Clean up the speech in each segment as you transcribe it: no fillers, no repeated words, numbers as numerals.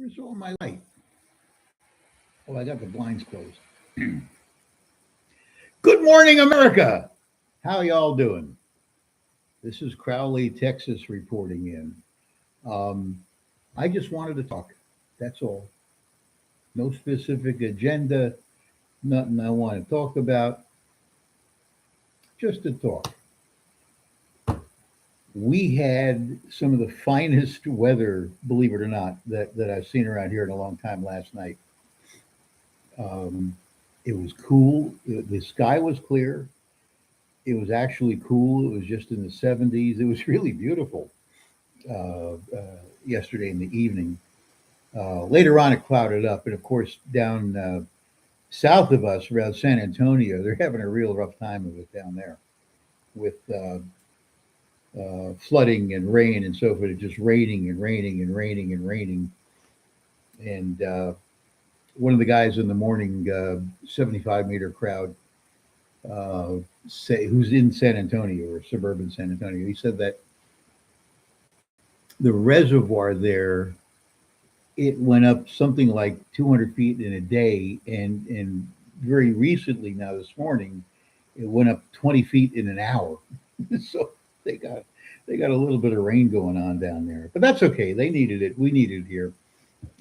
Where's all my light? Oh, I got the blinds closed. Good morning, America. How y'all doing? This is Crowley, Texas, reporting in. Um, I just wanted to talk. That's all. No specific agenda. Nothing I want to talk about. Just to talk. We had some of the finest weather, believe it or not, that I've seen around here in a long time last night. Um, it was cool. The sky was clear. It was actually cool. It was just in the 70s. It was really beautiful yesterday in the evening. Later on, it clouded up. And of course, down south of us, around San Antonio, they're having a real rough time of it down there with flooding and rain and so forth. It's just raining and raining and raining and raining. And one of the guys in the morning, 75-meter crowd, who's in San Antonio or suburban San Antonio, he said that the reservoir there, it went up something like 200 feet in a day, and very recently, now this morning, it went up 20 feet in an hour. So they got they got a little bit of rain going on down there, but that's okay. They needed it. We needed it here.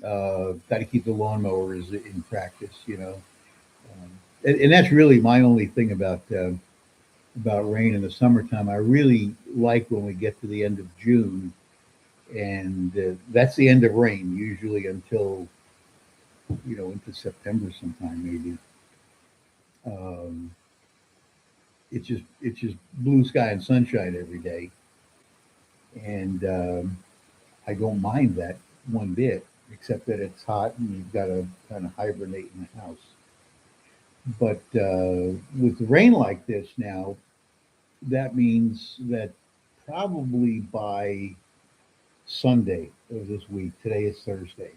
Got to keep the lawnmowers in practice, you know. And that's really my only thing about rain in the summertime. I really like when we get to the end of June, and that's the end of rain usually until into September sometime maybe. Um, it's just blue sky and sunshine every day, and I don't mind that one bit, except that it's hot and you've got to kind of hibernate in the house. But with rain like this now, that means that probably by Sunday of this week, today is Thursday,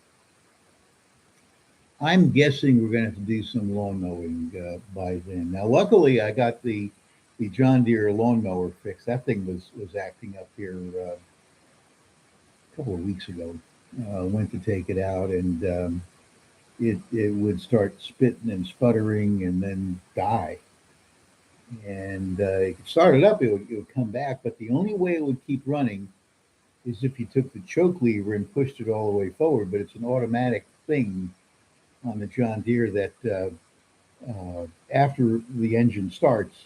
I'm guessing we're going to have to do some lawn mowing by then. Now, luckily, I got the John Deere lawnmower fixed. That thing was acting up here a couple of weeks ago. Went to take it out, and it would start spitting and sputtering, and then die. And it could start it up, it would come back. But the only way it would keep running is if you took the choke lever and pushed it all the way forward. But it's an automatic thing on the John Deere that after the engine starts,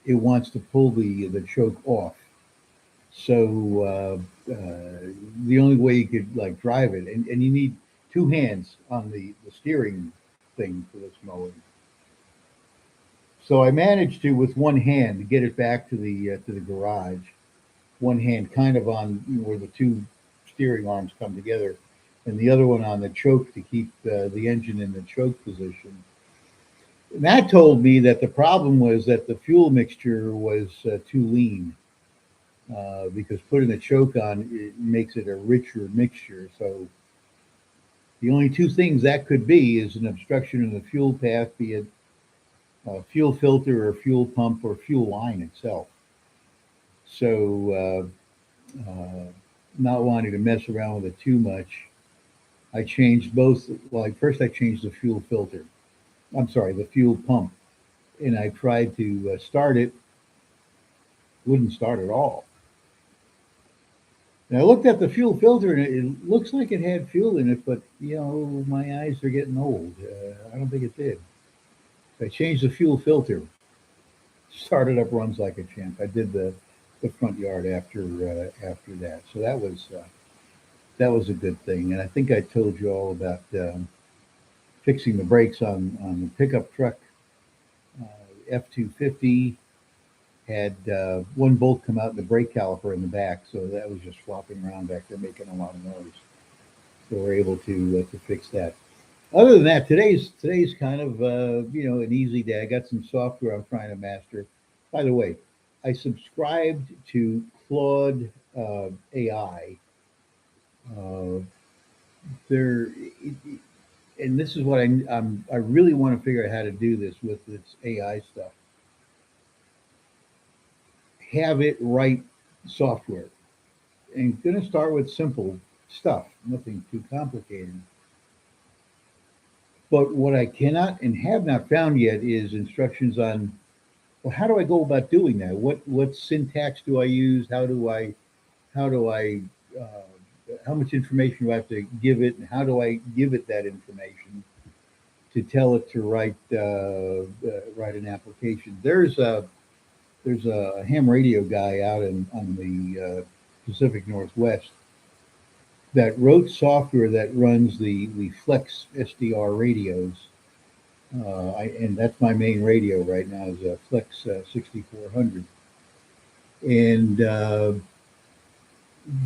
it wants to pull the choke off. So the only way you could like drive it, and you need two hands on the steering thing for this mowing. So I managed to, with one hand, get it back to the garage. One hand kind of on where the two steering arms come together, and the other one on the choke to keep the engine in the choke position. And that told me that the problem was that the fuel mixture was too lean, because putting the choke on it makes it a richer mixture. So the only two things that could be is an obstruction in the fuel path, be it a fuel filter or fuel pump or fuel line itself. So not wanting to mess around with it too much, I changed both. Well, first I changed the fuel filter. I'm sorry, the fuel pump, and I tried to start it. Wouldn't start at all. And I looked at the fuel filter, and it looks like it had fuel in it, but my eyes are getting old. I don't think it did. So I changed the fuel filter. Started up, runs like a champ. I did the front yard after that, so that was a good thing. And I think I told you all about fixing the brakes on the pickup truck. F-250 had one bolt come out in the brake caliper in the back, so that was just flopping around back there, making a lot of noise. So we're able to fix that. Other than that, today's kind of an easy day. I got some software I'm trying to master. By the way, I subscribed to Claude AI. Uh, there, and this is what I really want to figure out how to do this with this AI stuff. Have it write software, and going to start with simple. stuff, nothing too complicated. But what I cannot and have not found yet is instructions on, well, how do I go about doing that? What syntax do I use? How do I how much information do I have to give it, and how do I give it that information to tell it to write an application? There's a ham radio guy out in on the Pacific Northwest that wrote software that runs the Flex SDR radios. And that's my main radio right now is a Flex 6400. And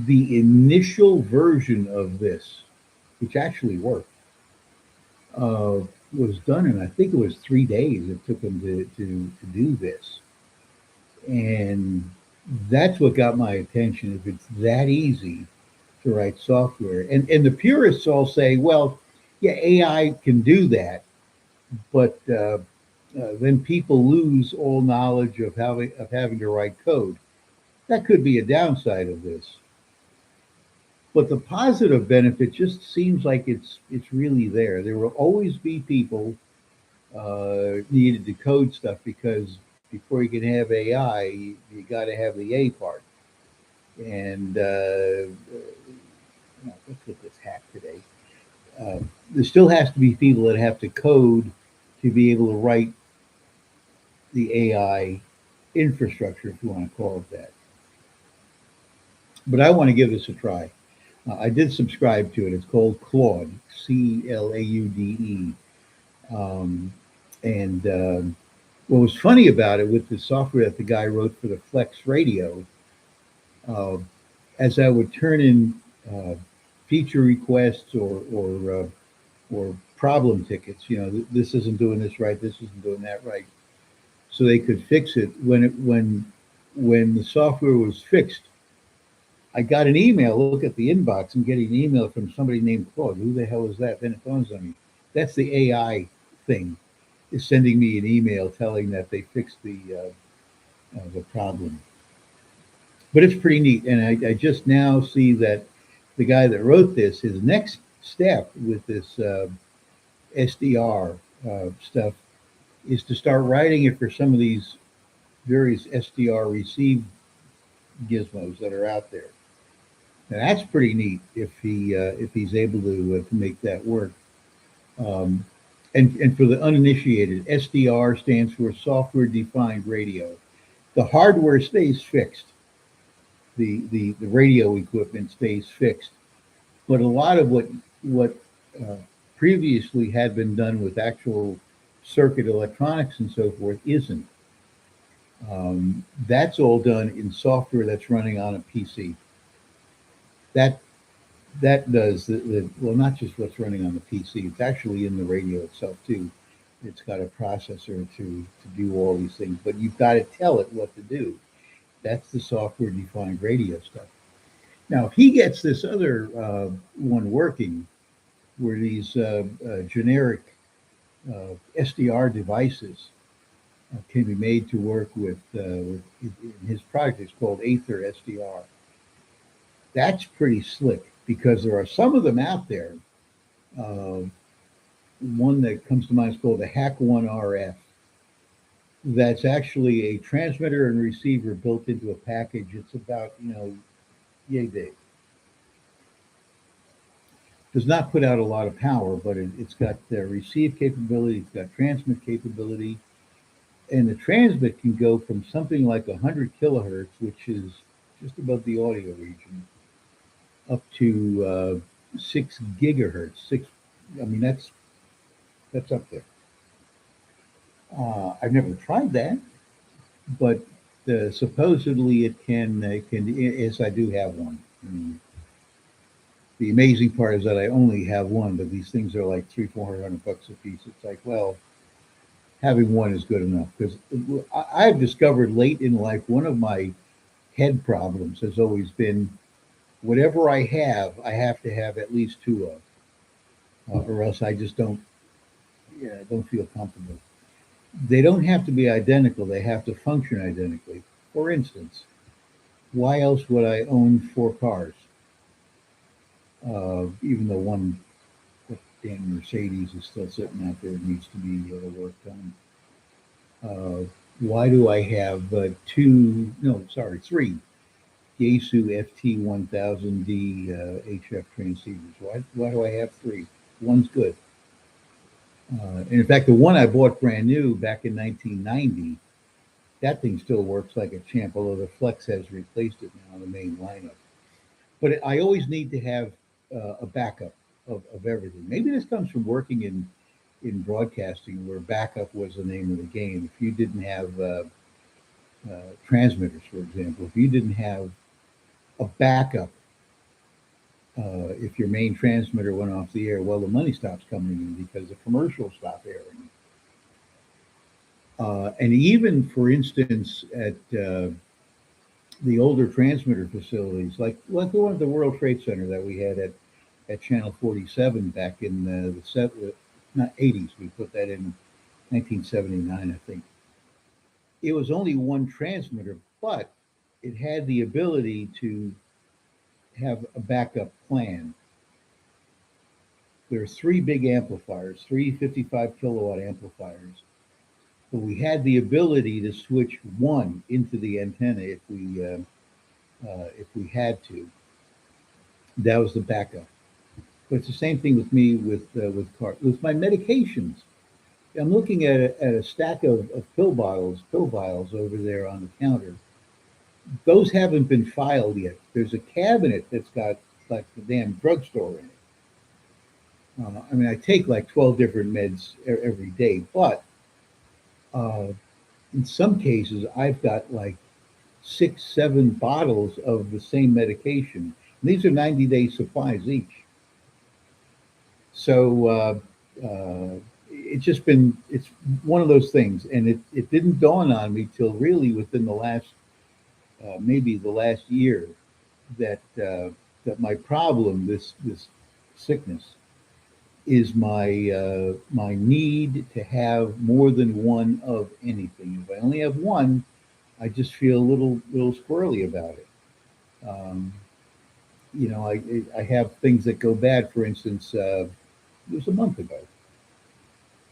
the initial version of this, which actually worked, uh, was done in I think it was 3 days. It took them to do this, and that's what got my attention. If it's that easy to write software, and the purists all say, well, yeah, AI can do that, but then people lose all knowledge of having to write code. That could be a downside of this. But the positive benefit just seems like it's really there. There will always be people needed to code stuff because before you can have AI, you got to have the A part. And let's get this hack today. Uh, there still has to be people that have to code to be able to write the AI infrastructure, if you want to call it that. But I want to give this a try. I did subscribe to it. It's called Claude, Claude. And what was funny about it with the software that the guy wrote for the Flex radio, uh, as I would turn in feature requests or problem tickets, this isn't doing this right, this isn't doing that right, so they could fix it. When the software was fixed, I got an email. Look at the inbox. I'm getting an email from somebody named Claude. Who the hell is that? Then it dawns on me. That's the AI thing. Is sending me an email telling that they fixed the problem. But it's pretty neat, and I just now see that the guy that wrote this, his next step with this SDR stuff, is to start writing it for some of these various SDR receive gizmos that are out there. Now that's pretty neat if he's able to make that work. Um, and for the uninitiated, SDR stands for software defined radio. The hardware stays fixed. The radio equipment stays fixed. But a lot of what uh, previously had been done with actual circuit electronics and so forth isn't. That's all done in software that's running on a PC. That that does well, not just what's running on the PC. It's actually in the radio itself too. It's got a processor to do all these things, but you've got to tell it what to do. That's the software defined radio stuff. Now, if he gets this other one working, where these generic SDR devices can be made to work with in his project, it's called Aether SDR. That's pretty slick because there are some of them out there. Uh, One that comes to mind is called the Hack One RF. That's actually a transmitter and receiver built into a package. It's about yay big. Does not put out a lot of power, but it's got receive capability. It's got transmit capability, and the transmit can go from something like 100 kilohertz, which is just above the audio region, up to 6 gigahertz. I mean, that's up there. I've never tried that, but supposedly it can. Yes, I do have one. The amazing part is that I only have one, but these things are like 300-400 bucks a piece. It's like, well, having one is good enough because I've discovered late in life one of my head problems has always been whatever I have to have at least two of, or else I just don't, yeah, I don't feel comfortable. They don't have to be identical; they have to function identically. For instance, why else would I own four cars? Even though one damn Mercedes is still sitting out there, it needs to be worked on. Uh, why do I have two? No, sorry, three Yaesu FT1000D HF transceivers. Why do I have three? One's good. And in fact, the one I bought brand new back in 1990, that thing still works like a champ, although the Flex has replaced it now in the main lineup. But I always need to have a backup of everything. Maybe this comes from working in broadcasting, where backup was the name of the game. If you didn't have transmitters, for example, if you didn't have a backup, if your main transmitter went off the air, well, the money stops coming in because the commercials stop airing. And even, for instance, at the older transmitter facilities, like the one at the World Trade Center that we had at Channel 47 back in not 80s, we put that in 1979, I think. It was only one transmitter, but it had the ability to have a backup plan. There are three big amplifiers, three 55 kilowatt amplifiers. But we had the ability to switch one into the antenna if we had to. That was the backup. But it's the same thing with me with my medications. I'm looking at a stack of pill vials over there on the counter. Those haven't been filed yet. There's a cabinet that's got like the damn drugstore in it. I mean, I take like 12 different meds every day, but uh, in some cases, I've got like six, seven bottles of the same medication. And these are 90-day supplies each. So it's one of those things. And it didn't dawn on me till really within maybe the last year that my problem, this sickness, is my need to have more than one of anything. If I only have one, I just feel a little squirrely about it. Um, I have things that go bad. For instance, it was a month ago.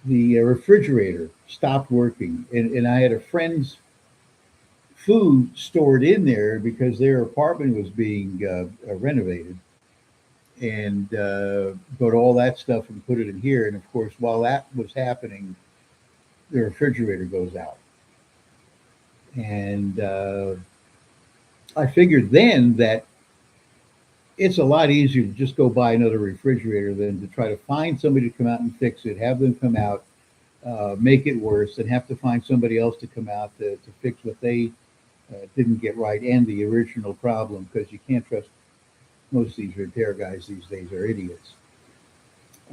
The refrigerator stopped working, and I had a friend's food stored in there because their apartment was being renovated, and brought all that stuff and put it in here. And of course, while that was happening, the refrigerator goes out. And I figured then that it's a lot easier to just go buy another refrigerator than to try to find somebody to come out and fix it, have them come out, make it worse, and have to find somebody else to come out to fix what they didn't get right and the original problem, because you can't trust most of these repair guys these days are idiots.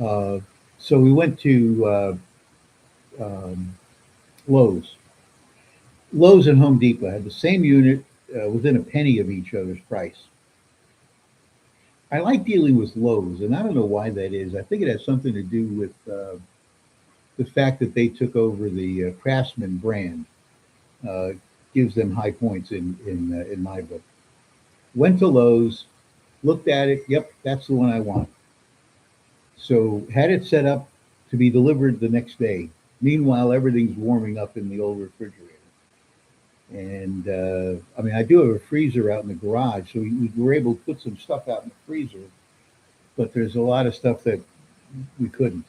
Uh, so we went to um, Lowe's. Lowe's and Home Depot had the same unit within a penny of each other's price. I like dealing with Lowe's, and I don't know why that is. I think it has something to do with the fact that they took over the Craftsman brand. Uh, Gives them high points in my book. Went to Lowe's, looked at it. Yep, that's the one I want. So had it set up to be delivered the next day. Meanwhile, everything's warming up in the old refrigerator. And I mean, I do have a freezer out in the garage, so we were able to put some stuff out in the freezer, but there's a lot of stuff that we couldn't.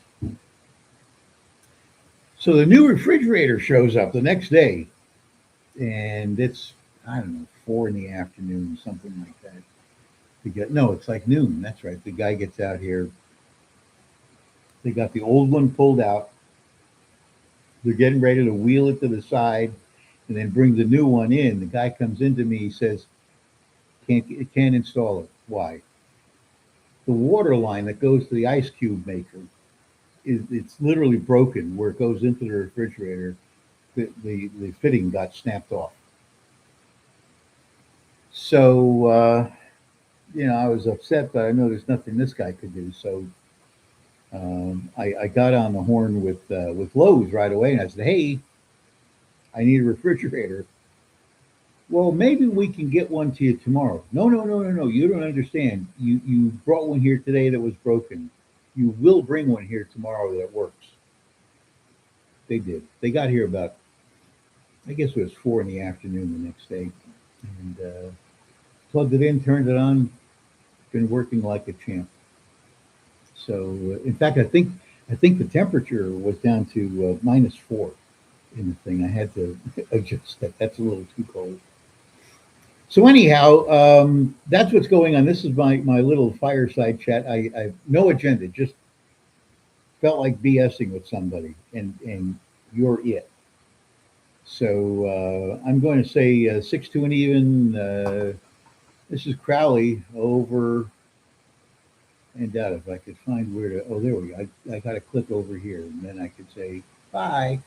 So the new refrigerator shows up the next day, and it's, I don't know, 4 in the afternoon, something like that. No, it's like noon. That's right. The guy gets out here. They got the old one pulled out. They're getting ready to wheel it to the side and then bring the new one in. The guy comes into me. He says, "Can't install it. Why?" The water line that goes to the ice cube maker it's literally broken where it goes into the refrigerator. The fitting got snapped off. So I was upset, but I know there's nothing this guy could do. So I got on the horn with Lowe's right away, and I said, "Hey, I need a refrigerator." Well, maybe we can get one to you tomorrow. No, no, no, no, no. You don't understand. You brought one here today that was broken. You will bring one here tomorrow that works. They did. They got here about, I guess it was 4 in the afternoon the next day, and plugged it in, turned it on. Been working like a champ. So, in fact, I think the temperature was down to -4 in the thing. I had to adjust that. That's a little too cold. So anyhow, that's what's going on. This is my little fireside chat. I no agenda. Just felt like BSing with somebody, and you're it. So I'm going to say 6-2 and even. This is Crowley over and out. If I could find where to. Oh, there we go. I got to click over here, and then I could say bye.